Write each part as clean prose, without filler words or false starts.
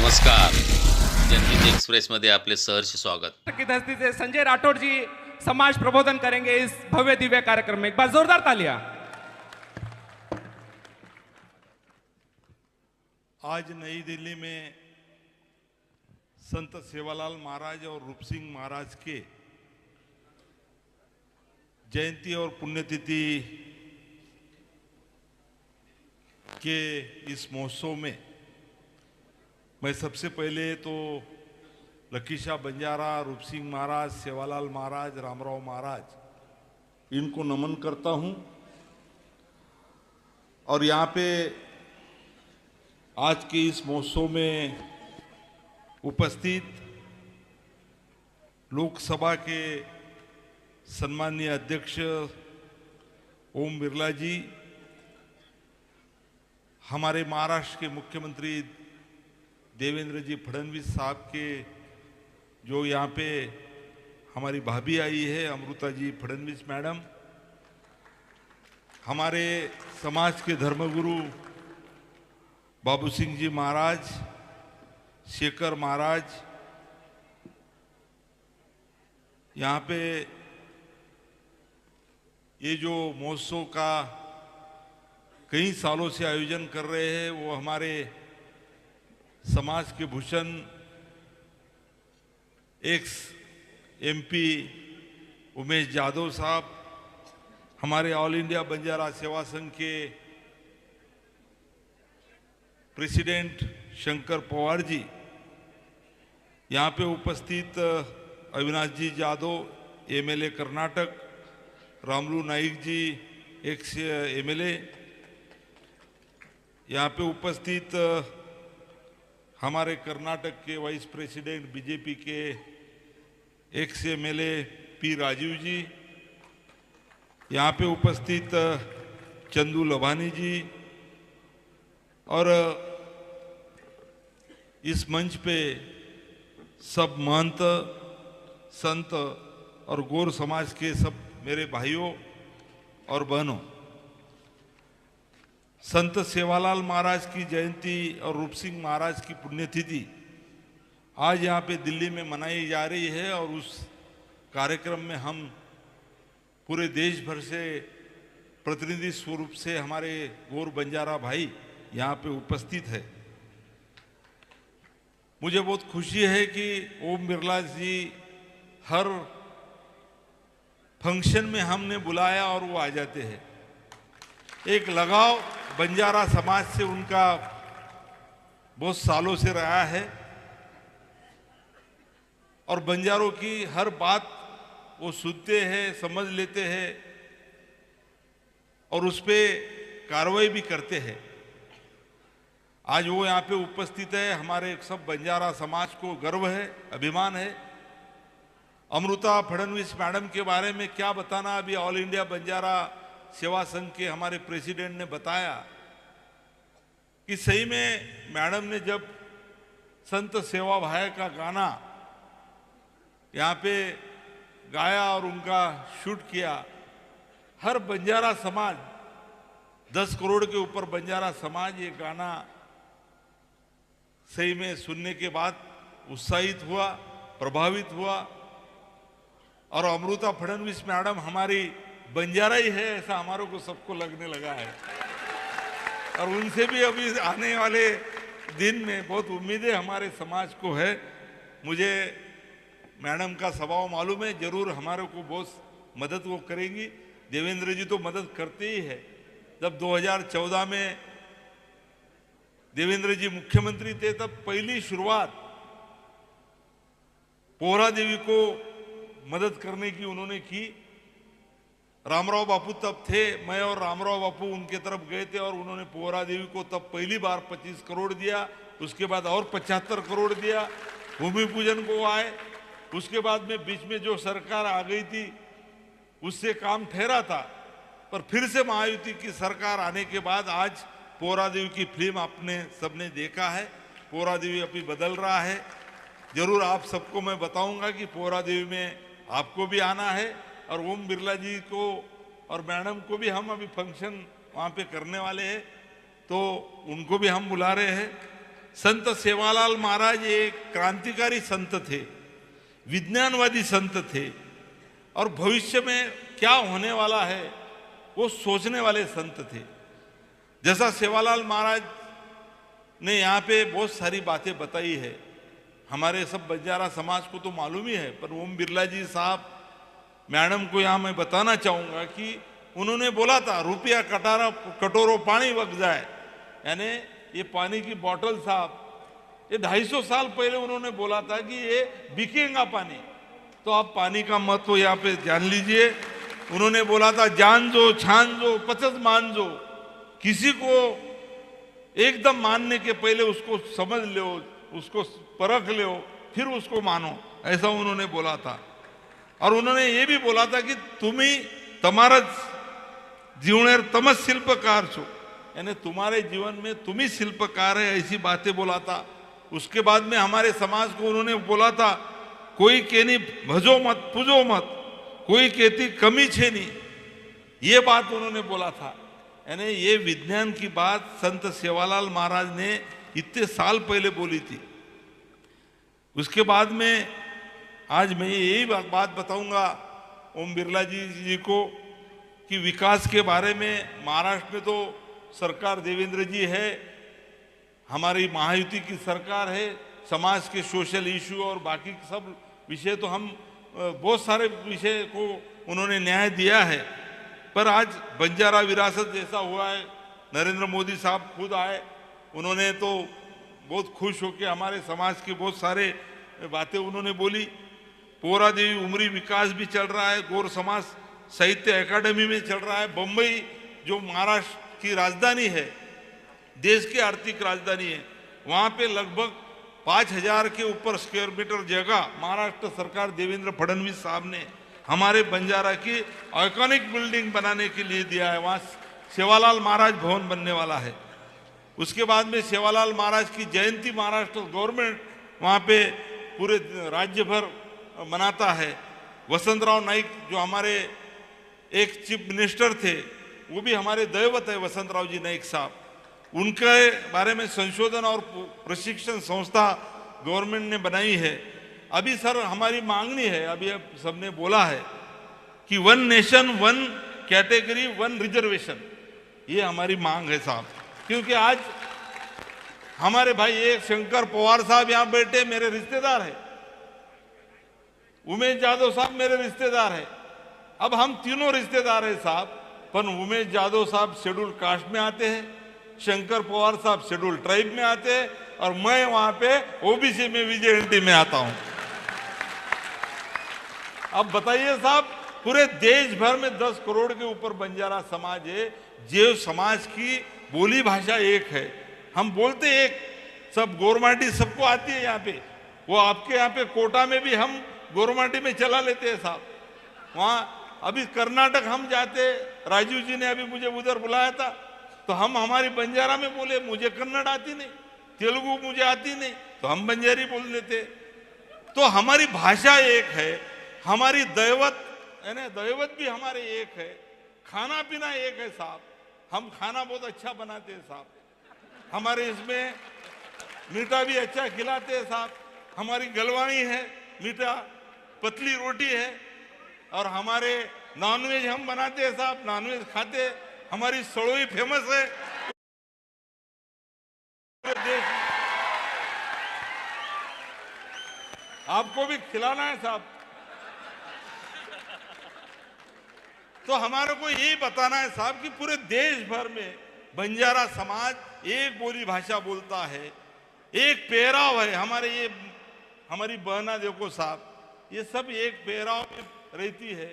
नमस्कार. जनहित एक्सप्रेस मध्ये आपले सहर्ष स्वागत. की धरती से संजय राठौड़ जी समाज प्रबोधन करेंगे इस भव्य दिव्य कार्यक्रम में। एक बार जोरदार तालियां। आज नई दिल्ली में संत सेवालाल महाराज और रूप सिंह महाराज के जयंती और पुण्यतिथि के इस महोत्सव में मैं सबसे पहले तो लखीशाह बंजारा, रूप सिंह महाराज, सेवालाल महाराज, रामराव महाराज इनको नमन करता हूं। और यहाँ पे आज के इस महोत्सव में उपस्थित लोकसभा के सम्माननीय अध्यक्ष ओम बिरला जी, हमारे महाराष्ट्र के मुख्यमंत्री देवेंद्र जी फडणवीस साहब के जो यहाँ पे हमारी भाभी आई है अमृता जी फडणवीस मैडम, हमारे समाज के धर्मगुरु बाबू सिंह जी महाराज, शेखर महाराज, यहाँ पे ये जो महोत्सव का कई सालों से आयोजन कर रहे हैं वो हमारे समाज के भूषण एक्स एमपी उमेश जाधव साहब, हमारे ऑल इंडिया बंजारा सेवा संघ के प्रेसिडेंट शंकर पवार जी, यहाँ पे उपस्थित अविनाश जी जाधव एमएलए कर्नाटक, रामलू नाइक जी एक्स एमएलए, यहाँ पे उपस्थित हमारे कर्नाटक के वाइस प्रेसिडेंट बीजेपी के एक्स एमएलए पी राजीव जी, यहाँ पे उपस्थित चंदू लभानी जी, और इस मंच पे सब महंत संत और गौर समाज के सब मेरे भाइयों और बहनों, संत सेवालाल महाराज की जयंती और रूप सिंह महाराज की पुण्यतिथि आज यहाँ पे दिल्ली में मनाई जा रही है। और उस कार्यक्रम में हम पूरे देश भर से प्रतिनिधि स्वरूप से हमारे गौर बंजारा भाई यहाँ पे उपस्थित है। मुझे बहुत खुशी है कि ओम बिरला जी हर फंक्शन में हमने बुलाया और वो आ जाते हैं। एक लगाव बंजारा समाज से उनका बहुत सालों से रहा है और बंजारों की हर बात वो सुनते हैं, समझ लेते हैं और उस पे कार्रवाई भी करते हैं। आज वो यहाँ पे उपस्थित है, हमारे सब बंजारा समाज को गर्व है, अभिमान है। अमृता फडणवीस मैडम के बारे में क्या बताना, अभी ऑल इंडिया बंजारा सेवा संघ के हमारे प्रेसिडेंट ने बताया कि सही में मैडम ने जब संत सेवा भाई का गाना यहाँ पे गाया और उनका शूट किया, हर बंजारा समाज 10 करोड़ के ऊपर बंजारा समाज ये गाना सही में सुनने के बाद उत्साहित हुआ, प्रभावित हुआ। और अमृता फडणवीस मैडम हमारी बंजारा ही है ऐसा हमारे को सबको लगने लगा है और उनसे भी अभी आने वाले दिन में बहुत उम्मीदें हमारे समाज को है। मुझे मैडम का स्वभाव मालूम है, जरूर हमारे को बहुत मदद वो करेंगी। देवेंद्र जी तो मदद करते ही है। जब 2014 में देवेंद्र जी मुख्यमंत्री थे तब पहली शुरुआत पोहरा देवी को मदद करने की उन्होंने की। रामराव बापू तब थे, मैं और रामराव बापू उनके तरफ गए थे और उन्होंने पोहरा देवी को तब पहली बार 25 करोड़ दिया, उसके बाद और 75 करोड़ दिया, भूमि पूजन को आए। उसके बाद में बीच में जो सरकार आ गई थी उससे काम ठहरा था, पर फिर से महायुति की सरकार आने के बाद आज पोहरा देवी की फिल्म आपने सबने देखा है। पोहरा देवी अभी बदल रहा है। जरूर आप सबको मैं बताऊंगा कि पोहरा देवी में आपको भी आना है और ओम बिरला जी को और मैडम को भी हम अभी फंक्शन वहाँ पे करने वाले हैं, तो उनको भी हम बुला रहे हैं। संत सेवालाल महाराज एक क्रांतिकारी संत थे, विज्ञानवादी संत थे और भविष्य में क्या होने वाला है वो सोचने वाले संत थे। जैसा सेवालाल महाराज ने यहाँ पे बहुत सारी बातें बताई है, हमारे सब बंजारा समाज को तो मालूम ही है, पर ओम बिरला जी साहब मैडम को यहाँ मैं बताना चाहूँगा कि उन्होंने बोला था रुपया कटोरो पानी वग जाए, यानी ये पानी की बोतल साहब ये 250 साल पहले उन्होंने बोला था कि ये बिकेगा पानी। तो आप पानी का महत्व यहाँ पे जान लीजिए। उन्होंने बोला था जान जो छान जो पचस मान जो, किसी को एकदम मानने के पहले उसको समझ लो, उसको परख लो, फिर उसको मानो, ऐसा उन्होंने बोला था। और उन्होंने ये भी बोला था कि तुम्ही तमारा जीवनेर तमस शिल्पकार छो, यानी तुम्हारे जीवन में तुम ही शिल्पकार है, ऐसी बातें बोला था। उसके बाद में हमारे समाज को उन्होंने बोला था कोई कहनी भजो मत पूजो मत, कोई कहती कमी छे नहीं, ये बात उन्होंने बोला था। यानी ये विज्ञान की बात संत सेवालाल महाराज ने इतने साल पहले बोली थी। उसके बाद में आज मैं यही बात बताऊंगा ओम बिरला जी को कि विकास के बारे में महाराष्ट्र में तो सरकार देवेंद्र जी है, हमारी महायुति की सरकार है, समाज के सोशल इशू और बाकी सब विषय तो हम बहुत सारे विषय को उन्होंने न्याय दिया है। पर आज बंजारा विरासत जैसा हुआ है, नरेंद्र मोदी साहब खुद आए, उन्होंने तो बहुत खुश होकर हमारे समाज की बहुत सारे बातें उन्होंने बोली। पोरा देवी उमरी विकास भी चल रहा है, गौर समाज साहित्य अकादमी में चल रहा है। बम्बई जो महाराष्ट्र की राजधानी है, देश की आर्थिक राजधानी है, वहां पे लगभग 5000 के ऊपर स्क्वायर मीटर जगह महाराष्ट्र सरकार देवेंद्र फडणवीस साहब ने हमारे बंजारा की आइकॉनिक बिल्डिंग बनाने के लिए दिया है। वहां सेवालाल महाराज भवन बनने वाला है। उसके बाद में सेवालाल महाराज की जयंती महाराष्ट्र गवर्नमेंट वहां पे पूरे राज्य भर मनाता है। वसंतराव नाईक जो हमारे एक चीफ मिनिस्टर थे, वो भी हमारे दैवत है वसंतराव जी नाईक साहब, उनके बारे में संशोधन और प्रशिक्षण संस्था गवर्नमेंट ने बनाई है। अभी सर हमारी मांगनी है, अभी अब सबने बोला है कि 1 नेशन 1 कैटेगरी 1 रिजर्वेशन, ये हमारी मांग है साहब। क्योंकि आज हमारे भाई एक शंकर पवार साहब यहाँ बैठे, मेरे रिश्तेदार है, उमेश जाधव साहब मेरे रिश्तेदार है। अब हम तीनों रिश्तेदार हैं साहब, पर उमेश जाधव साहब शेड्यूल कास्ट में आते हैं, शंकर पवार साहब शेड्यूल ट्राइब में आते हैं, और मैं वहां पे ओबीसी में विजेएनटी में आता हूं। अब बताइए साहब, पूरे देश भर में 10 करोड़ के ऊपर बंजारा समाज है, जो समाज की बोली भाषा एक है। हम बोलते एक, सब गोरमाटी सबको आती है यहाँ पे, वो आपके यहाँ पे कोटा में भी हम गोरमाटी में चला लेते हैं साहब। वहां अभी कर्नाटक हम जाते, राजीव जी ने अभी मुझे उधर बुलाया था, तो हम हमारी बंजारा में बोले, मुझे कन्नड़ आती नहीं, तेलुगु मुझे आती नहीं, तो हम बंजारी बोल लेते। तो हमारी भाषा एक है, हमारी दैवत है ना, दैवत भी हमारे एक है, खाना पीना एक है साहब। हम खाना बहुत अच्छा बनाते हैं साहब, हमारे इसमें मीठा भी अच्छा खिलाते हैं साहब। हमारी गलवानी है, मीठा पतली रोटी है, और हमारे नॉनवेज हम बनाते हैं साहब, नॉनवेज खाते। हमारी सड़ोई फेमस है देश, आपको भी खिलाना है साहब। तो हमारे को यही बताना है साहब कि पूरे देश भर में बंजारा समाज एक बोली भाषा बोलता है, एक पेहराव है। हमारे ये हमारी बहना देखो साहब, ये सब एक पेहराव में रहती है,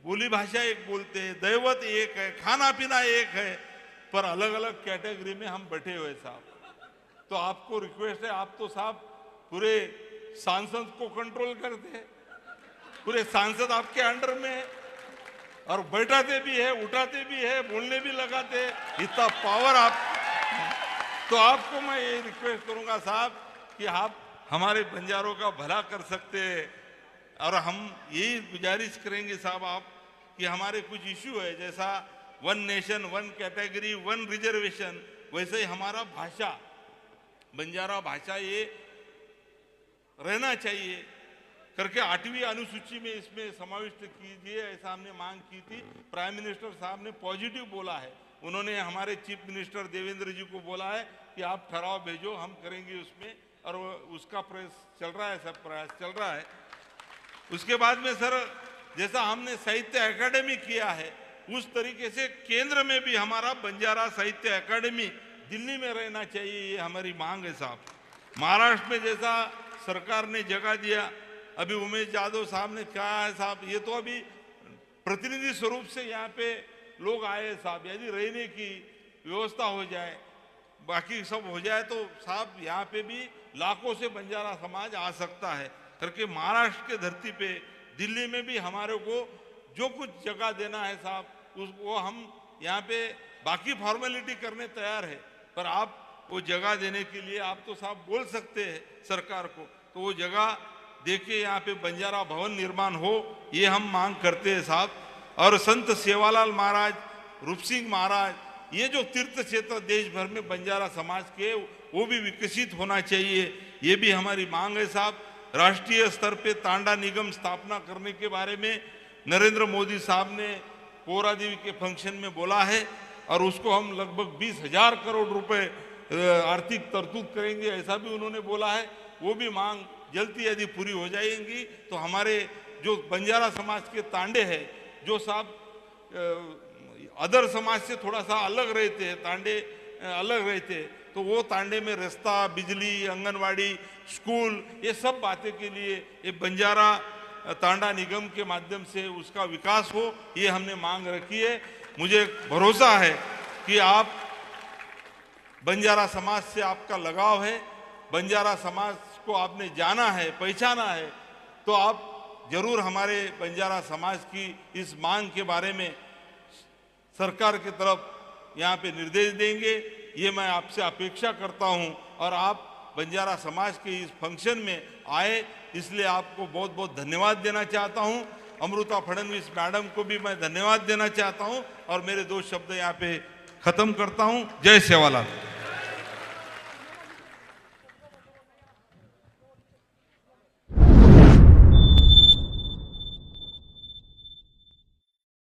बोली भाषा एक बोलते हैं, दैवत एक है, खाना पीना एक है, पर अलग अलग कैटेगरी में हम बैठे हुए साहब। तो आपको रिक्वेस्ट है, आप तो साहब पूरे सांसद को कंट्रोल करते हैं, पूरे सांसद आपके अंडर में है, और बैठाते भी है, उठाते भी है, बोलने भी लगाते हैं, इतना पावर आप। तो आपको मैं ये रिक्वेस्ट करूंगा साहब कि आप हमारे बंजारों का भला कर सकते हैं, और हम यही गुजारिश करेंगे साहब आप कि हमारे कुछ इश्यू है, जैसा 1 नेशन 1 कैटेगरी 1 रिजर्वेशन, वैसे ही हमारा भाषा बंजारा भाषा ये रहना चाहिए करके 8वीं अनुसूची में इसमें समाविष्ट कीजिए, ऐसा हमने मांग की थी। प्राइम मिनिस्टर साहब ने पॉजिटिव बोला है। उन्होंने हमारे चीफ मिनिस्टर देवेंद्र जी को बोला है कि आप ठहराव भेजो, हम करेंगे उसमें, और उसका प्रयास चल रहा है, सब प्रयास चल रहा है। उसके बाद में सर, जैसा हमने साहित्य अकादमी किया है उस तरीके से केंद्र में भी हमारा बंजारा साहित्य अकादमी दिल्ली में रहना चाहिए, ये हमारी मांग है साहब। महाराष्ट्र में जैसा सरकार ने जगह दिया, अभी उमेश यादव साहब ने कहा है साहब, ये तो अभी प्रतिनिधि स्वरूप से यहाँ पे लोग आए साहब, यदि रहने की व्यवस्था हो जाए, बाकी सब हो जाए तो साहब यहाँ पे भी लाखों से बंजारा समाज आ सकता है करके महाराष्ट्र के धरती पे दिल्ली में भी हमारे को जो कुछ जगह देना है साहब, उसको हम यहाँ पे बाकी फॉर्मेलिटी करने तैयार है, पर आप वो जगह देने के लिए आप तो साहब बोल सकते हैं सरकार को, तो वो जगह देके यहाँ पे बंजारा भवन निर्माण हो, ये हम मांग करते हैं साहब। और संत सेवालाल महाराज, रूप सिंह महाराज, ये जो तीर्थ क्षेत्र देश भर में बंजारा समाज के, वो भी विकसित होना चाहिए, ये भी हमारी मांग है साहब। राष्ट्रीय स्तर पे तांडा निगम स्थापना करने के बारे में नरेंद्र मोदी साहब ने पोरा देवी के फंक्शन में बोला है, और उसको हम लगभग 20,000 करोड़ रुपए आर्थिक तरतूद करेंगे, ऐसा भी उन्होंने बोला है। वो भी मांग जल्दी यदि पूरी हो जाएंगी तो हमारे जो बंजारा समाज के तांडे हैं, जो साहब अदर समाज से थोड़ा सा अलग रहते हैं, तांडे अलग रहते हैं, तो वो तांडे में रास्ता, बिजली, आंगनवाड़ी, स्कूल, ये सब बातें के लिए ये बंजारा तांडा निगम के माध्यम से उसका विकास हो, ये हमने मांग रखी है। मुझे भरोसा है कि आप बंजारा समाज से आपका लगाव है, बंजारा समाज को आपने जाना है, पहचाना है, तो आप जरूर हमारे बंजारा समाज की इस मांग के बारे में सरकार की तरफ यहाँ पे निर्देश देंगे, ये मैं आपसे अपेक्षा करता हूँ। और आप बंजारा समाज के इस फंक्शन में आए, इसलिए आपको बहुत बहुत धन्यवाद देना चाहता हूँ। अमृता फडणवीस मैडम को भी मैं धन्यवाद देना चाहता हूँ, और मेरे 2 शब्द यहाँ पे खत्म करता हूँ। जय सेवालाल।